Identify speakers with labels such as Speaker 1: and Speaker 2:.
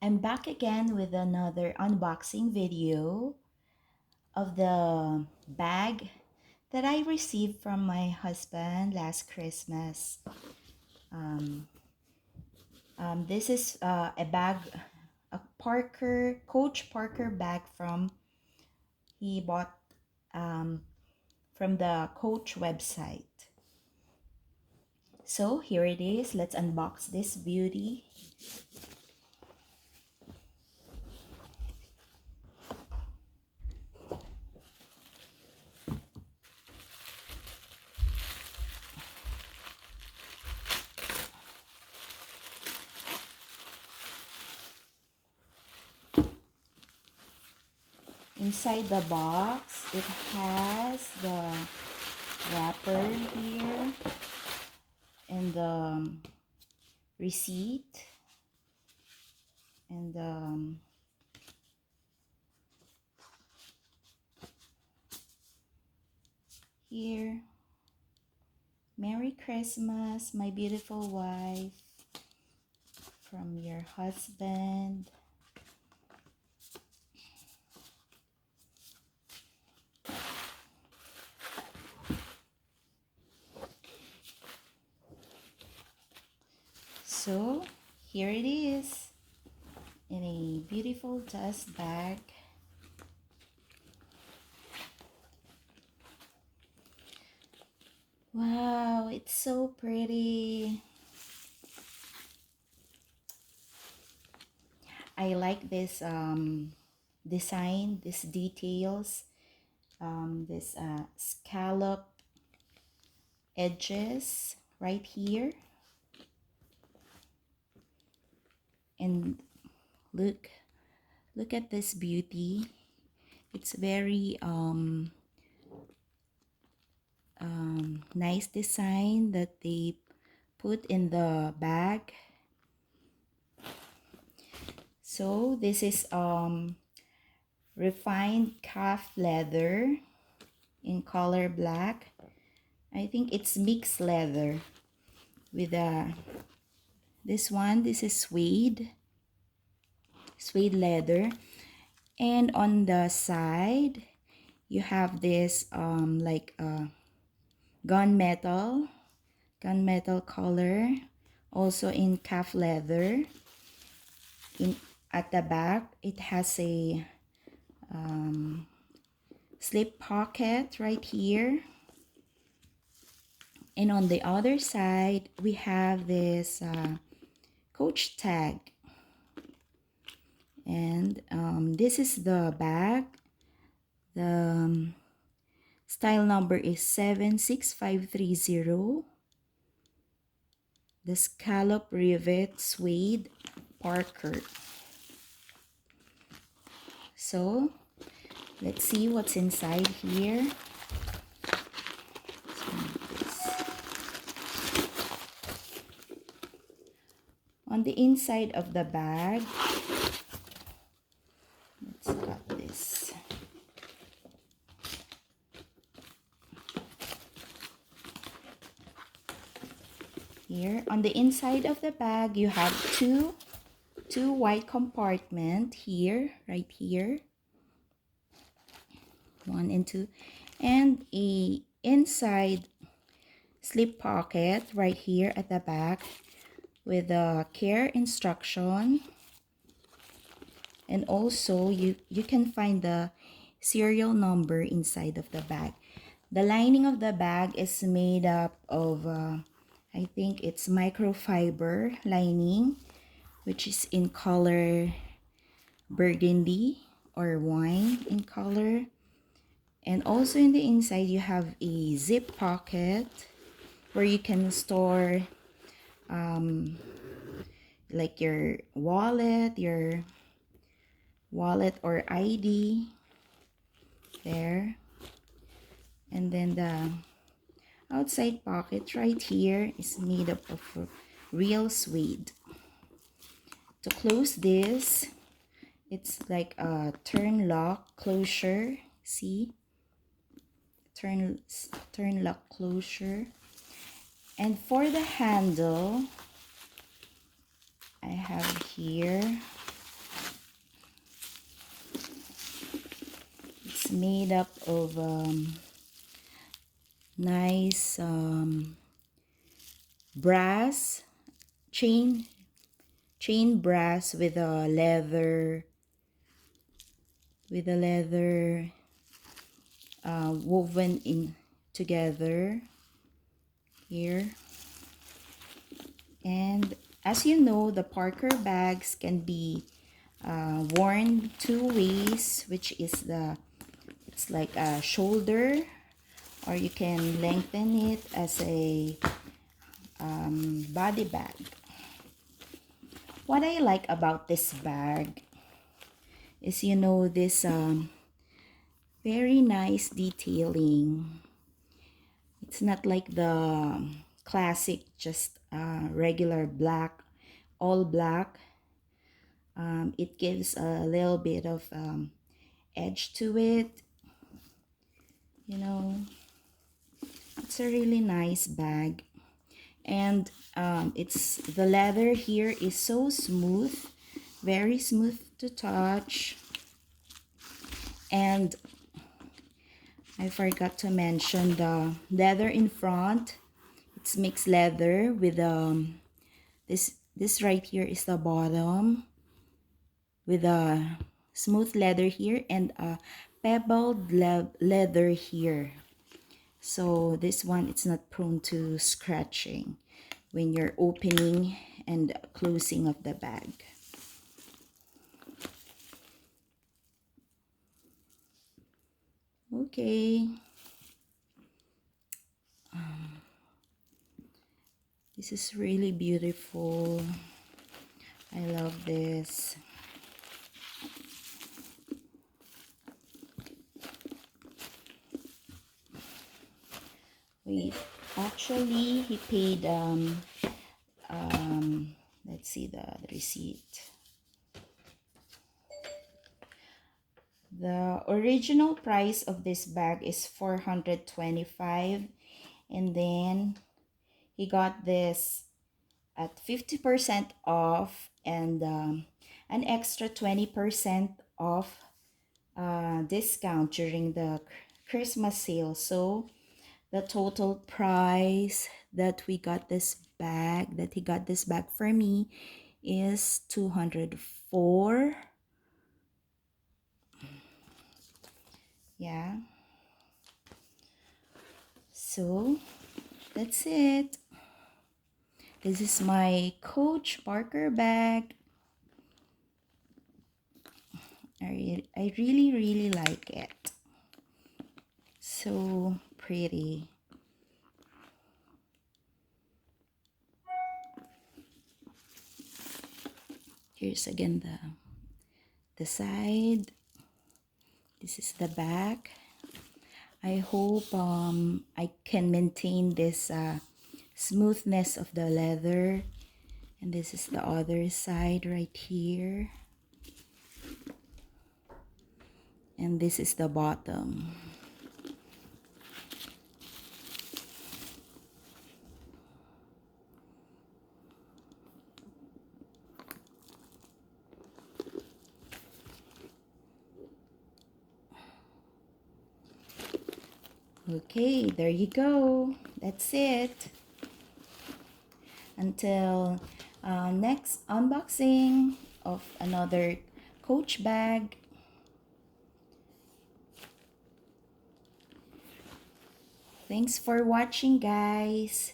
Speaker 1: I'm back again with another unboxing video of the bag that I received from my husband last Christmas. This is a bag, a Coach Parker bag he bought from the Coach website. So here it is. Let's unbox this beauty. Inside the box, it has the wrapper here and the receipt and here, Merry Christmas, my beautiful wife, from your husband. So here it is in a beautiful dust bag. Wow, it's so pretty. I like this design, these details, this scallop edges right here. And look at this beauty. It's very nice design that they put in the bag. So this is refined calf leather in color black. I think it's mixed leather with this is suede leather. And on the side you have this like gunmetal color, also in calf leather. At the back it has a slip pocket right here, and on the other side we have this Coach tag. And this is the bag. The style number is 76530. The Scallop Rivet Suede Parker. So let's see what's inside here. On the inside of the bag, let's cut this. Here on the inside of the bag you have two white compartment here, right here, 1 and 2, and a inside slip pocket right here at the back with a care instruction. And also you can find the serial number inside of the bag. The lining of the bag is made up of I think it's microfiber lining, which is in color burgundy or wine in color. And also in the inside you have a zip pocket where you can store like your wallet or ID there. And then the outside pocket right here is made up of real suede. To close this, it's like a turn lock closure. See, turn lock closure. And for the handle, I have here made up of nice brass chain brass with a leather woven in together here. And as you know, the Parker bags can be worn two ways, which is it's like a shoulder, or you can lengthen it as a body bag. What I like about this bag is, you know, this very nice detailing. It's not like the classic, just regular black, all black. It gives a little bit of edge to it. You know, it's a really nice bag. And it's the leather here is so smooth, very smooth to touch. And I forgot to mention the leather in front. It's mixed leather with this right here is the bottom with a smooth leather here and a pebbled leather here. So this one, it's not prone to scratching when you're opening and closing of the bag. Okay. This is really beautiful. I love this. Wait, actually he paid let's see the receipt. The original price of this bag is $425, and then he got this at 50% off and an extra 20% off discount during the Christmas sale. So the total price that he got this bag for me is $204. Yeah. So that's it. This is my Coach Parker bag. I really like it. So pretty. Here's again the side. This is the back. I hope I can maintain this smoothness of the leather. And this is the other side right here. And this is the bottom. Okay, there you go. That's it. Until next unboxing of another Coach bag. Thanks for watching, guys.